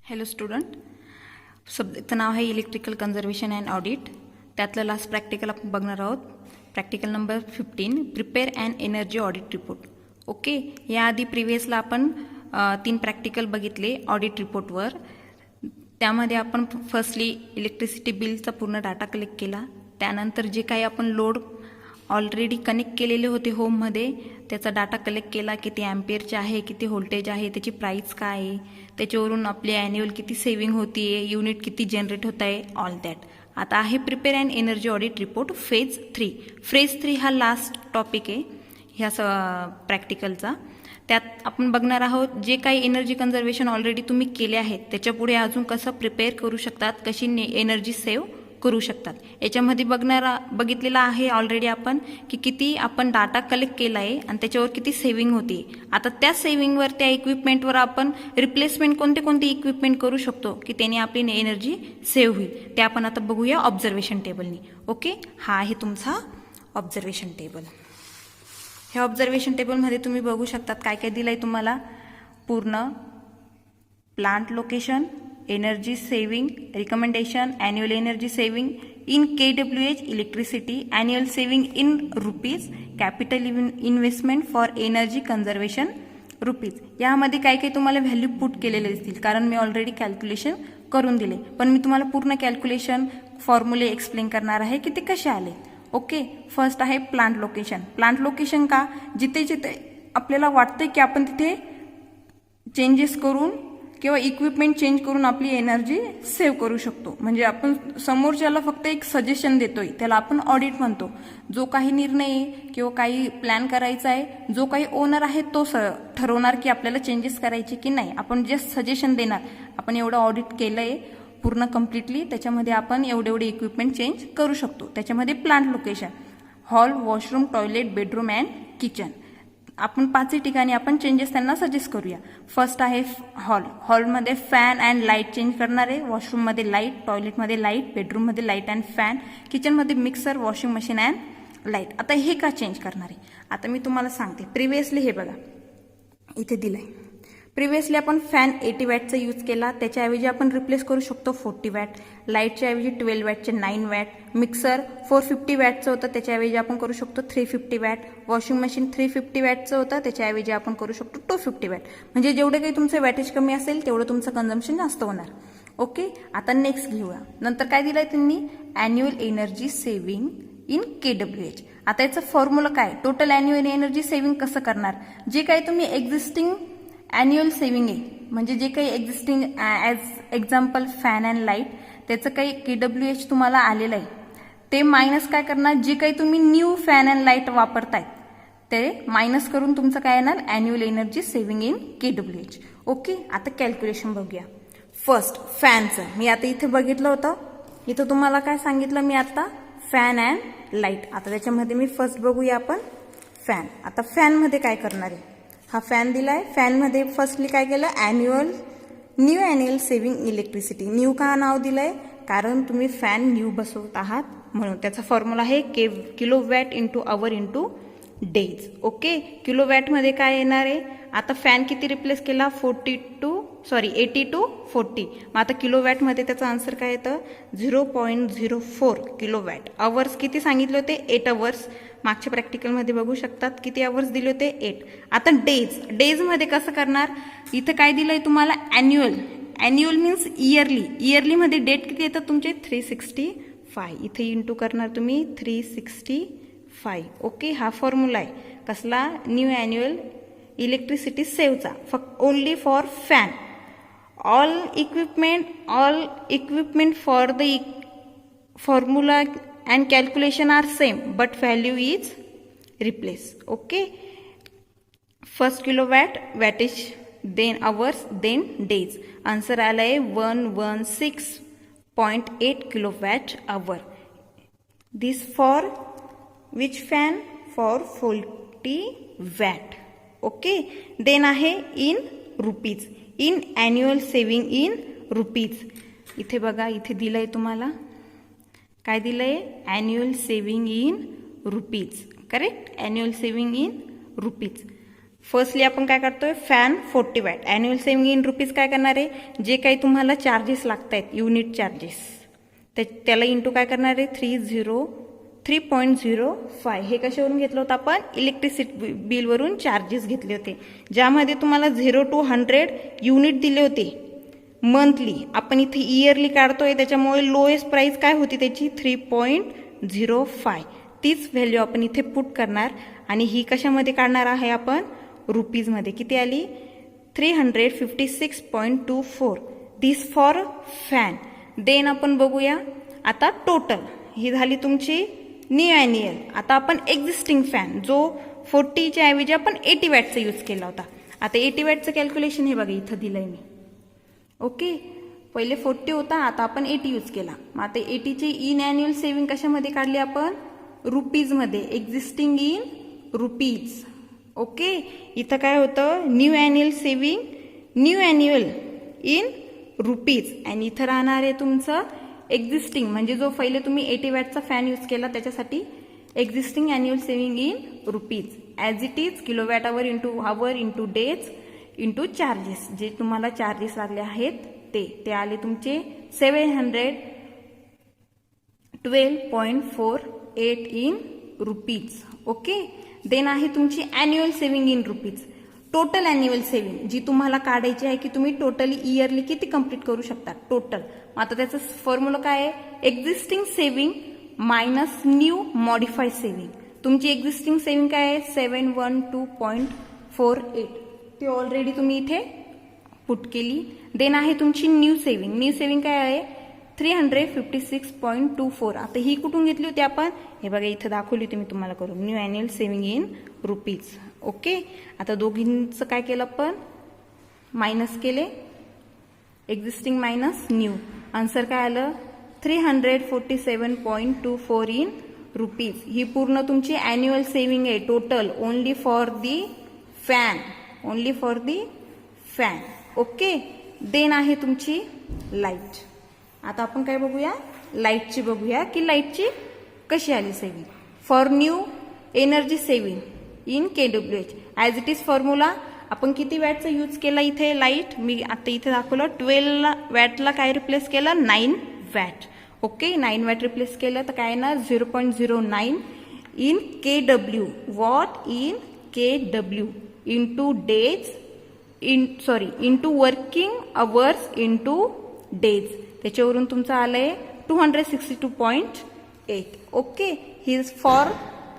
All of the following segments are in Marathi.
हॅलो स्टुडंट, सब्जेक्टचं नाव आहे इलेक्ट्रिकल कन्झर्वेशन अँड ऑडिट. त्यातलं लास्ट प्रॅक्टिकल आपण बघणार आहोत. Practical number 15, prepare and energy audit report. Okay, याआधी प्रिव्हियसला आपण 3 प्रॅक्टिकल बघितले ऑडिट रिपोर्टवर. त्यामध्ये आपण फर्स्टली इलेक्ट्रिसिटी बिलचा पूर्ण डाटा कलेक्ट केला. त्यानंतर जे काही आपण लोड ऑलरेडी कनेक्ट केलेले होते होममध्ये त्याचा डाटा कलेक्ट केला. किती ॲम्पियरचे आहे, किती व्होल्टेज आहे, त्याची प्राईस काय आहे, त्याच्यावरून आपली ॲन्युअल किती सेविंग होती आहे, युनिट किती जनरेट होत आहे, ऑल दॅट. आता आहे prepare and energy audit report phase 3. Phase 3 हा लास्ट टॉपिक आहे ह्या प्रॅक्टिकलचा. त्यात आपण बघणार आहोत जे काही एनर्जी कन्झर्वेशन ऑलरेडी तुम्ही केले आहेत त्याच्यापुढे अजून कसं प्रिपेअर करू शकतात, कशी एनर्जी सेव्ह करू शकतात. याच्यामध्ये बघितलेलं आहे ऑलरेडी आपण की किती आपण डाटा कलेक्ट केला आहे आणि त्याच्यावर किती सेव्हिंग होती. आता त्या सेव्हिंगवर, त्या इक्विपमेंटवर आपण रिप्लेसमेंट कोणते कोणते इक्विपमेंट करू शकतो की त्याने आपली एनर्जी सेव्ह होईल. ते आपण आता बघूया ऑब्झर्वेशन टेबलनी. ओके, हा आहे तुमचा ऑब्झर्वेशन टेबल. ह्या ऑब्झर्वेशन टेबलमध्ये तुम्ही बघू शकतात काय काय दिलं आहे तुम्हाला. पूर्ण plant location, energy saving recommendation, annual energy saving in KWH electricity, annual saving in rupees, capital investment for energy conservation rupees. यामध्ये काय काय तुम्हाला व्हॅल्यू पुट केलेले दिसतील कारण मी ऑलरेडी कॅल्क्युलेशन करून दिले. पण मी तुम्हाला पूर्ण कॅल्क्युलेशन फॉर्म्युले एक्सप्लेन करणार आहे की ते कसे आले. ओके, फर्स्ट आहे प्लांट लोकेशन. प्लांट लोकेशन का, जिथे जिथे आपल्याला वाटतं की आपण तिथे चेंजेस करून किंवा इक्विपमेंट चेंज करून आपली एनर्जी सेव्ह करू शकतो. म्हणजे आपण समोरच्याला फक्त एक सजेशन देतोय, त्याला आपण ऑडिट म्हणतो. जो काही निर्णय आहे किंवा काही प्लॅन करायचा आहे, जो काही ओनर आहे तो ठरवणार की आपल्याला चेंजेस करायचे की नाही. आपण जस्ट सजेशन देणार, आपण एवढं ऑडिट केलंय पूर्ण कम्प्लिटली, त्याच्यामध्ये आपण एवढे इक्विपमेंट चेंज करू शकतो. त्याच्यामध्ये plant location, hall, washroom, toilet, bedroom and kitchen. आपण 5 ठिकाणी आपण चेंजेस त्यांना सजेस्ट करूया. फर्स्ट आहे हॉल. हॉलमध्ये फॅन अँड लाईट चेंज करणार आहे. वॉशरूममध्ये लाईट, टॉयलेटमध्ये लाईट, बेडरूममध्ये लाईट अँड फॅन, किचनमध्ये mixer, washing machine and light. आता हे का चेंज करणार आहे आता मी तुम्हाला सांगते. प्रिव्हियसली हे बघा इथे दिलंय. प्रिव्हियसली आपण फॅन 80 वॅटचा यूज केला, त्याच्याऐवजी आपण रिप्लेस करू शकतो 40 वॅट. लाईटच्या ऐवजी 12 वॅटचे 9 वॅट. मिक्सर 450 वॅटचं होतं, त्याच्याऐवजी आपण करू शकतो 350 वॅट. वॉशिंग मशीन 350 वॅटचं होतं, त्याच्याऐवजी आपण करू शकतो 250 वॅट. म्हणजे जेवढे काही तुमचं वॅटेज कमी असेल तेवढं तुमचं कन्झम्पशन जास्त होणार. ओके, आता नेक्स्ट घेऊया. नंतर काय दिलंय त्यांनी, annual energy saving in KWH. आता याचं फॉर्म्युला काय, टोटल ॲन्युअल एनर्जी सेव्हिंग कसं करणार. जे काही तुम्ही एक्झिस्टिंग ॲन्युअल सेव्हिंग आहे म्हणजे जे काही existing as example fan and light त्याचं काही KWH तुम्हाला आलेलं आहे ते मायनस काय करणार, जे काही तुम्ही न्यू फॅन अँड लाईट वापरतायत ते मायनस करून तुमचं काय येणार, annual energy saving in KWH. Okay, आता कॅल्क्युलेशन बघूया. फर्स्ट फॅनचं मी आता इथे बघितलं होतं, इथं तुम्हाला काय सांगितलं मी आता, फॅन अँड लाईट. आता त्याच्यामध्ये मी फर्स्ट बघूया आपण फॅन. आता फॅनमध्ये काय करणार आहे, हा फॅन दिलाय. फॅनमध्ये फर्स्टली काय केलं, new annual saving electricity. New का नाव दिलंय, कारण तुम्ही फॅन न्यू बसवत आहात म्हणून. त्याचा फॉर्म्युला आहे kilowatt into hour into days. Okay, किलोवॅटमध्ये काय येणार आहे, आता फॅन किती रिप्लेस केला, 80 to 40. मग आता किलोवॅटमध्ये त्याचा आन्सर काय येतं, 0.04 किलोवॅट. अवर्स किती सांगितले होते, 8 अवर्स. मागच्या प्रॅक्टिकलमध्ये बघू शकतात किती अवर्स दिले होते, 8. आता डेजमध्ये कसं करणार, इथं काय दिलंय तुम्हाला, ॲन्युअल मीन्स इयरलीमध्ये डेट किती येतात तुमचे, 365. इथे इंटू करणार तुम्ही 365. ओके, हा फॉर्म्युला आहे कसला, न्यू ॲन्युअल इलेक्ट्रिसिटी सेव्हचा, फक्त only for fan. All equipment for the formula and calculation are same but value is replaced. Okay, first kilowatt wattage, then hours, then days. Answer आलाय 116.8 kilowatt hour. This for which fan, for 40 watt. Okay, then आहे in rupees, in annual saving in rupees. इथे बघा, इथे दिलंय तुम्हाला काय दिलंय, annual saving in rupees. Correct, annual saving in rupees. Firstly आपण काय करतोय, fan 40 watt. Annual saving in rupees काय करणार आहे, जे काही तुम्हाला चार्जेस लागत आहेत युनिट चार्जेस त्याला इंटू काय करणार आहे 3.05. हे कशावरून घेतलं होतं आपण, इलेक्ट्रिसिटी बिलवरून चार्जेस घेतले होते, ज्यामध्ये तुम्हाला 0 to 100 युनिट दिले होते मंथली. आपण इथे इयरली काढतोय, त्याच्यामुळे लोएस्ट प्राइस काय होती त्याची 3.05. तीच व्हॅल्यू आपण इथे पुट करणार आणि ही कशामध्ये काढणार आहे आपण, रुपीजमध्ये. किती आली 356.24. दिस फॉर फॅन. देन आपण बघूया आता टोटल. ही झाली तुमची न्यू ॲन्युअल. आता आपण एक्झिस्टिंग फॅन जो 40च्या ऐवजी आपण 80 वॅटचा यूज केला होता. आता 80 वॅटचं कॅल्क्युलेशन हे बघा इथं दिलंय मी. ओके, पहिले 40 होता, आता आपण 80 यूज केला. मग आता 80ची इन ॲन्युअल सेव्हिंग कशामध्ये काढली आपण, रुपीजमध्ये. Existing in rupees. ओके, इथं काय होतं, new annual saving, new annual in rupees. आणि इथं राहणार आहे तुमचं एक्झिस्टिंग, म्हणजे जो पहिले तुम्ही 80 वॅटचा फॅन यूज केला त्याच्यासाठी existing annual saving in rupees as it is kilowatt our into hour into days into charges. जे तुम्हाला चार्जेस लागले आहेत ते आले तुमचे 712.48 इन रुपीज. ओके, देन आहे तुमची annual saving in rupees. Total annual saving जी तुम्हाला काढायची आहे की तुम्ही टोटली इयरली किती कंप्लीट करू शकता टोटल. आता त्याचं फॉर्म्युला काय आहे, existing saving minus new modified saving. तुमची एक्झिस्टिंग सेव्हिंग काय आहे 712.48. ती ऑलरेडी तुम्ही इथे पुट केली. देन आहे तुमची न्यू सेव्हिंग. न्यू सेव्हिंग काय आहे 356.24. आता ही कुठून घेतली होती आपण, हे बघा इथं दाखवली होती मी तुम्हाला करून, new annual saving in rupees. Okay, आता दोघींचं काय केलं आपण, मायनस केले, एक्झिस्टिंग मायनस न्यू. आन्सर काय आलं 347.24 इन रुपीज. ही पूर्ण तुमची ॲन्युअल सेव्हिंग आहे total, only for the fan, only for the fan. Okay, then आहे तुमची लाईट. आता आपण काय बघूया, लाईटची बघूया की लाईटची कशी आली saving. For new energy saving in KWH as it is formula. आपण किती वॅटचा यूज केला इथे लाईट, मी आता इथे दाखवलं 12 वॅटला काय रिप्लेस केलं 9 वॅट. ओके, 9 वॅट रिप्लेस केलं तर काय ना 0.09 in KW. Watt in KW into days into working hours into days. त्याच्यावरून तुमचं आलंय 262.8. Okay, he is for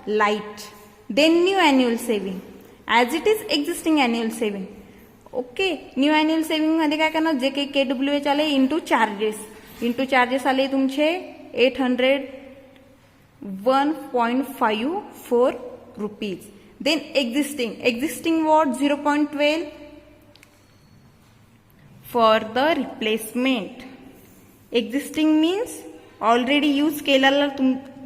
light. Then new annual saving as it is existing annual saving. Okay, new annual saving मध्ये काय करणार, जे काही KWH आले इंटू चार्जेस. इंटू चार्जेस आले तुमचे 801.54 rupees. Then existing watt 0.12 for the replacement. Existing means already use केलेला,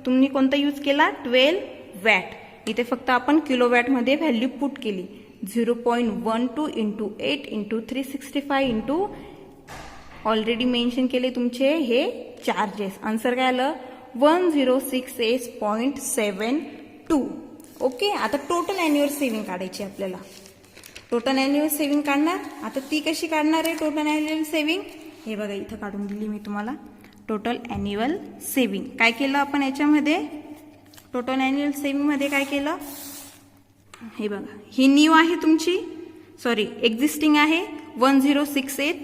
तुम्ही कोणता यूज केला 12 वॅट. इथे फक्त आपण किलोवॅटमध्ये व्हॅल्यू पुट केली 0.12 into 8 into 365 into already mention केले तुमचे हे चार्जेस. आन्सर काय आलं 1068.72. ओके, आता टोटल ॲन्युअल सेव्हिंग काढायची आपल्याला. टोटल ॲन्युअल सेव्हिंग काढणार. आता ती कशी काढणार आहे टोटल ॲन्युअल सेव्हिंग, हे बघा इथं काढून दिली मी तुम्हाला. टोटल ॲन्युअल सेव्हिंग काय केलं आपण याच्यामध्ये, टोटल ॲन्युअल सेव्हिंगमध्ये काय केलं, हे बघा ही न्यू आहे तुमची, सॉरी एक्झिस्टिंग आहे 1068.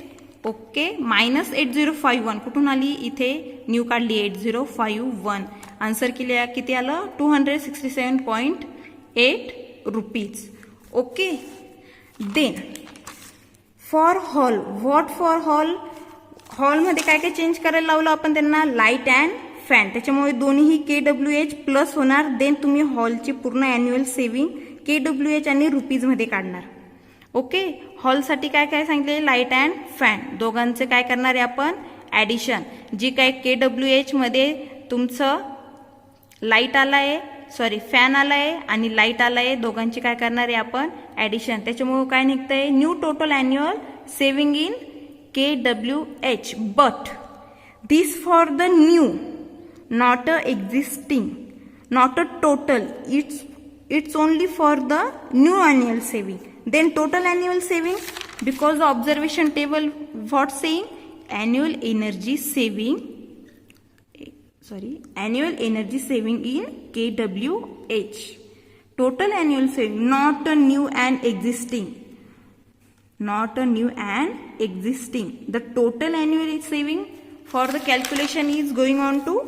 ओके, मायनस 8051 कुठून आली, इथे न्यू काढली 8051. आन्सर किती आलं 267.8 rupees. Okay, then for hall. What for hall, हॉलमध्ये काय काय चेंज करायला लावलं आपण त्यांना, लाईट अँड फॅन. त्याच्यामुळे दोन्हीही KWH प्लस होणार. देन तुम्ही हॉलची पूर्ण ॲन्युअल सेव्हिंग KWH आणि रुपीजमध्ये काढणार. ओके, हॉलसाठी काय काय सांगितले, लाईट अँड फॅन दोघांचे काय करणार आहे आपण ॲडिशन. जी काय KWH मध्ये तुमचं लाईट आलाय, सॉरी फॅन आलाय आणि लाईट आलाय, दोघांची काय करणार आहे आपण ॲडिशन. त्याच्यामुळे काय निघतंय new total annual saving in KWH. But this for the new, not a existing, not a total. It's it's only for the new annual saving. Then total annual saving, because the observation table what saying, annual energy saving in kWh. Total annual saving, not a new and existing. The total annual saving for the calculation is going on to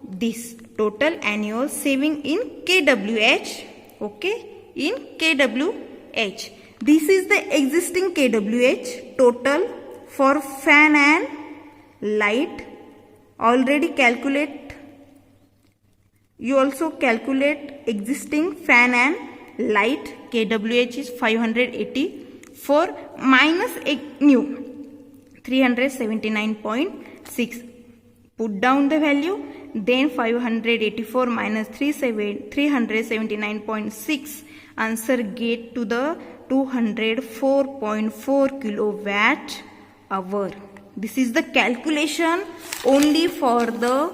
this total annual saving in kWh. Okay, in kWh. This is the existing kWh total for fan and light. Already calculate. You also calculate existing fan and light. kWh is 584 minus new 379.6. Put down the value. Then 584 minus 379.6. Answer get to the 204.4 kilowatt hour. This is the calculation only for the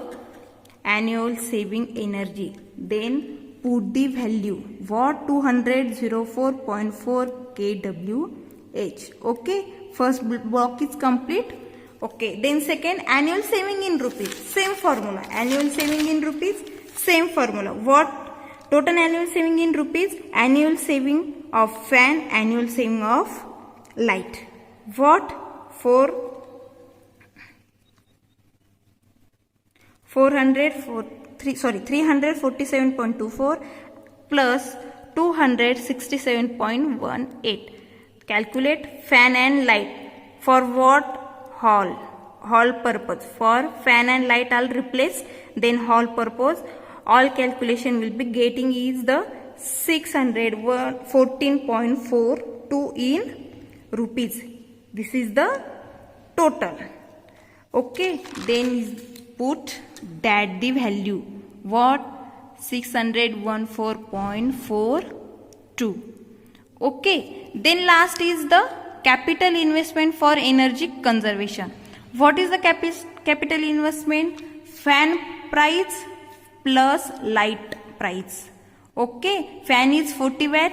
annual saving energy. Then put the value. What? 204.4 kWh. Okay. First block is complete. Okay. Then second, annual saving in rupees. Same formula. Annual saving in rupees. Same formula. What? Total annual saving in rupees. Annual saving of fan. Annual saving of light. What? 347.24 plus 267.18. Calculate fan and light. For what? Hall purpose. For fan and light I'll replace. Then hall purpose. All calculation will be getting is the 614.42 in rupees. This is the total. Okay. Then put that the value. What? 614.42. Okay. Then last is the capital investment for energy conservation. What is the capital investment? Fan price plus light price. Okay. Fan is 40 watt.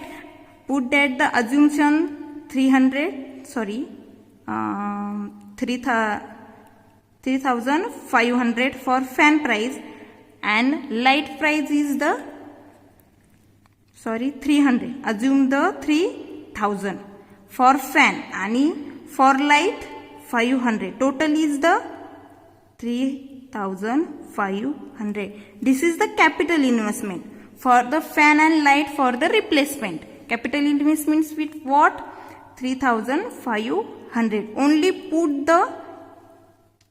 Put that the assumption 3,500 for fan price, and light price is the 300. Assume the 3,000 for fan and for light 500. Total is the 3,500. This is the capital investment for the fan and light for the replacement. Capital investments with what? 3,500. Only put the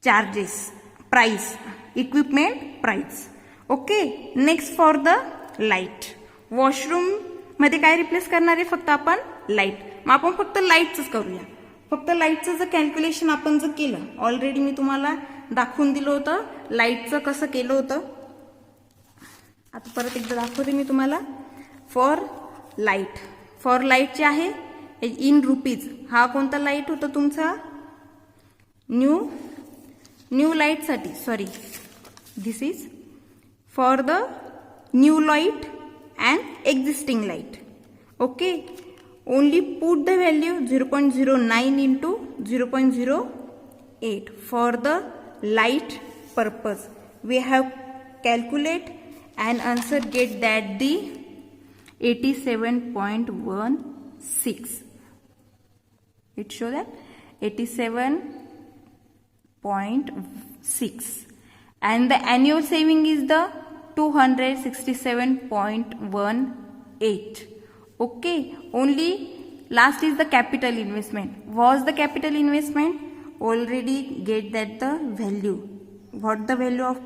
charges, price, equipment price. Okay. Next for the light. Washroom मध्ये काय रिप्लेस करणार आहे? फक्त आपण लाईट. मग आपण फक्त लाईटच करूया. फक्त लाईटचं जर कॅल्क्युलेशन आपण जर केलं, ऑलरेडी मी तुम्हाला दाखवून दिलं होतं लाईटचं कसं केलं होतं. आता परत एकदा दाखवते मी तुम्हाला. फॉर लाईटचे आहे इन रुपीज. हा कोणता लाईट होता तुमचा? न्यू लाईट साठी. This is for the new light and existing light. Okay. Only put the value 0.09 into 0.08 for the light purpose. We have calculate and answer get that the 87.16. It show that 87.6, and the annual saving is the 267.18. Okay. Only last is the capital investment. Was the capital investment? Already get that the value. What the value of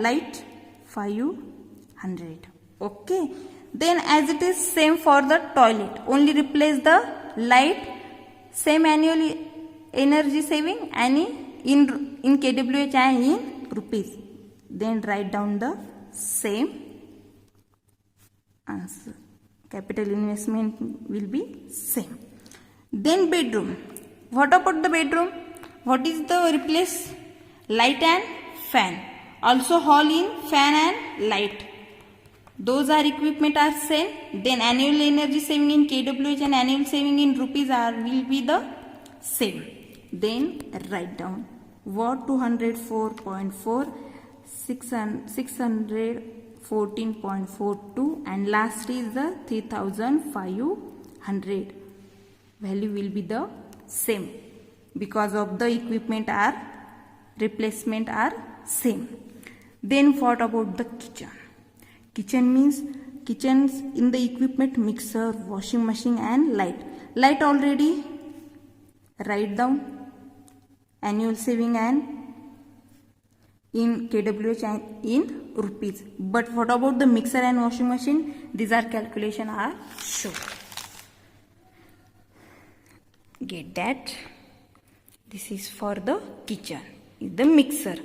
light? 500. Okay. Then as it is same for the toilet. Only replace the light. Same annual energy saving and in kWh and in rupees. Then write down the same answer. Capital investment will be same. Then bedroom. What about the bedroom? What is the replace? Light and fan. Also hall in fan and light. those are equipment are same, then annual energy saving in kWh and annual saving in rupees will be the same. Then write down watt 204.4, 614.42 and last is the 3500. Value will be the same because of the equipment are replacement are same. Then what about the kitchen? Kitchen means kitchens in the equipment mixer, washing machine and light. Light already write down annual saving and in kWh and in rupees. But what about the mixer and washing machine? These are calculation are shown. Get that? This is for the kitchen. Is the mixer.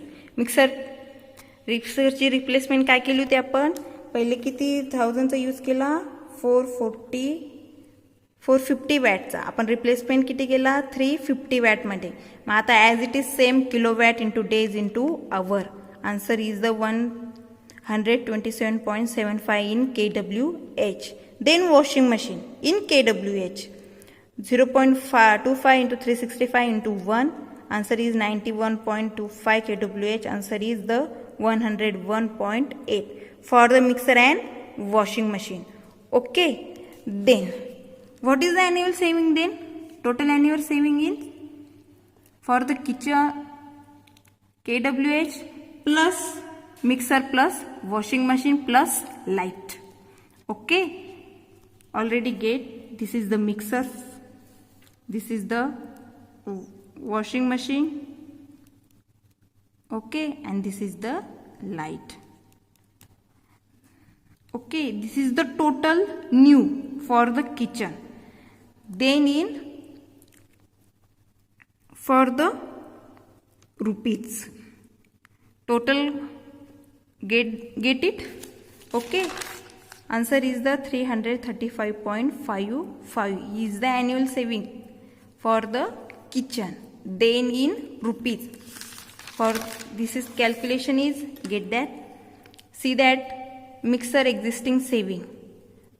मिक्सरची रिप्लेसमेंट काय केली होती आपण? पहिले किती 1000चा यूज केला? 450 वॅटचा. आपण रिप्लेसमेंट किती केला? 350 वॅटमध्ये. मग आता as it is same kilowatt into days into hour. Answer is the 127.75 in kWh. Then washing machine in kWh 0.25 into 365 into 1. Answer is 91.25 kWh. Answer is the 101.8 for the mixer and washing machine. Okay. Then what is the annual saving then? Total annual saving in for the kitchen kWh plus mixer plus washing machine plus light. Okay. Already get this is the mixer. This is the washing machine. Okay, and this is the light. Okay, this is the total new for the kitchen. Then in for the rupees total get it. Okay, answer is the 335.55 is the annual saving for the kitchen. Then in rupees for this is calculation is get that. See that mixer existing saving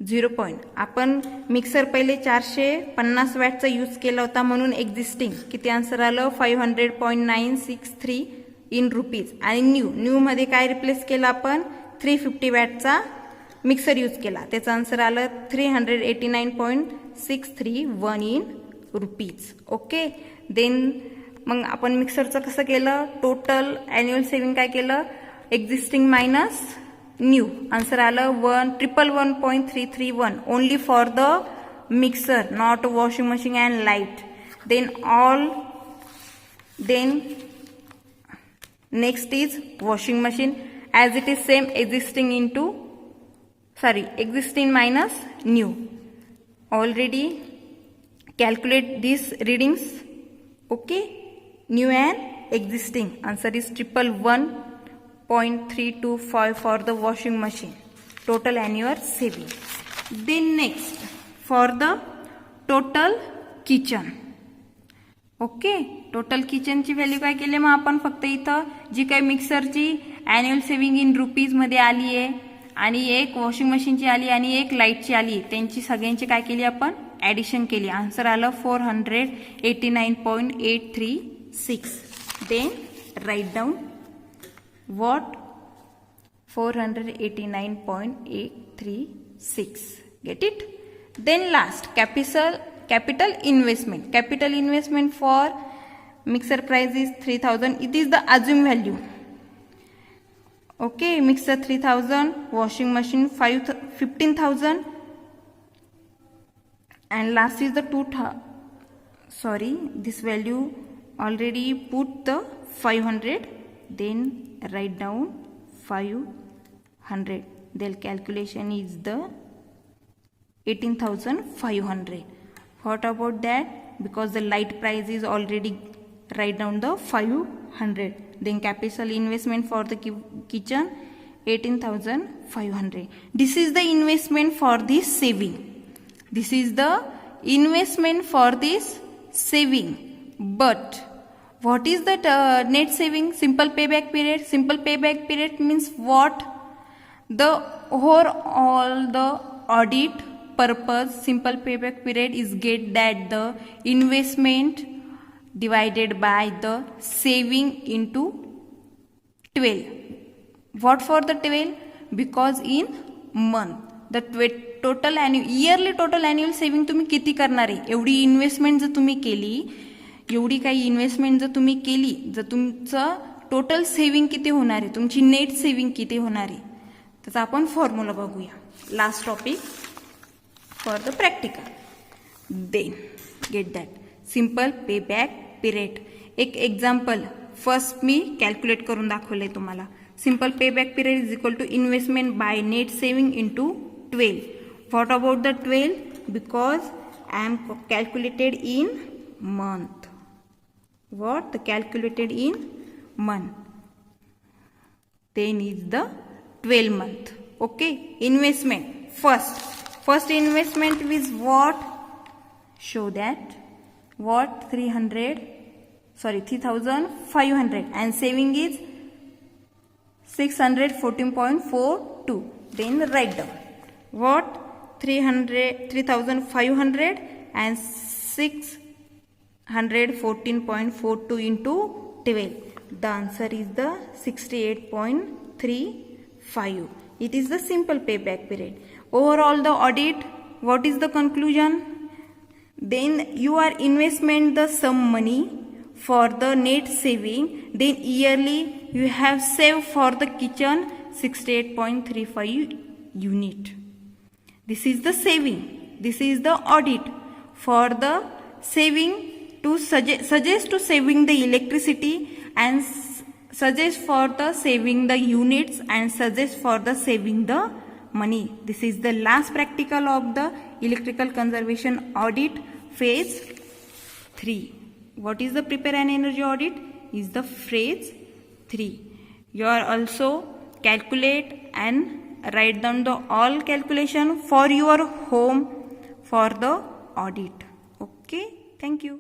0. आपण मिक्सर पहिले 450 वॅटचा यूज केला होता म्हणून एक्झिस्टिंग किती आन्सर आलं 500.963 इन रुपीज. आणि न्यू मध्ये काय रिप्लेस केलं आपण 350 वॅटचा मिक्सर यूज केला त्याचं आन्सर आलं 389.631 इन रुपीज. ओके. देन मग आपण मिक्सरचं कसं केलं टोटल ॲन्युअल सेव्हिंग काय केलं एक्झिस्टिंग मायनस न्यू. आन्सर आलं 111.331 only for the mixer not washing machine and light. Then next is washing machine as it is same existing minus new. Already calculate these readings. Okay, new and existing. Answer is 111.325 for the washing machine. Total annual saving. Then next for the total kitchen. Okay. Total किचनची व्हॅल्यू काय केली मग आपण फक्त इथं जी काही मिक्सरची ॲन्युअल सेव्हिंग इन रुपीजमध्ये आली आहे आणि एक वॉशिंग मशीनची आली आणि एक लाईटची आली त्यांची सगळ्यांची काय केली आपण ॲडिशन केली. आन्सर आलं 489.836. Then write down what 489.836. Get it. Then last capital investment. Capital investment for mixer price is 3000. It is the assumed value. Okay, mixer 3000, washing machine 15,000 and last is the this value already put the 500. Then write down 500. Their calculation is the 18,500. What about that? Because the light price is already write down the 500. Then capital investment for the kitchen 18,500. This is the investment for this saving. This is the investment for this saving. But what is the net saving? Simple payback period. Simple payback period means what? The overall the audit purpose simple payback period is get that the investment divided by the saving into 12. What for the 12? Because in month the total annual yearly total annual saving तुम्ही किती करणार आहे, एवढी इन्व्हेस्टमेंट जर तुम्ही केली, एवढी काही इन्व्हेस्टमेंट जर तुम्ही केली, जर तुमचं टोटल सेविंग किती होणार आहे, तुमची नेट सेविंग किती होणार आहे, त्याचा आपण फॉर्म्युला बघूया. Last topic for the practical. Then get that simple pay back period. एक एक्झाम्पल फर्स्ट मी कॅल्क्युलेट करून दाखवले तुम्हाला. Simple pay back period is equal to investment by net saving into 12. What about the 12? Because I am calculated in month. What? The calculated in month. Then is the 12 month. Okay. Investment. First investment is what? Show that. What? 3,500 and saving is 614.42. Then write down. What? 3,500 and 614.42 into 12. The answer is the 68.35. It is the simple payback period. Overall the audit, what is the conclusion? Then you are investment the sum money for the net saving. Then yearly you have saved for the kitchen 68.35 unit. This is the saving. This is the audit for the saving to suggest to saving the electricity and suggest for the saving the units and suggest for the saving the money. This is the last practical of the electrical conservation audit phase 3. What is the prepare and energy audit? Is the phase 3. You are also calculate and write down the all calculation for your home for the audit. Okay, thank you.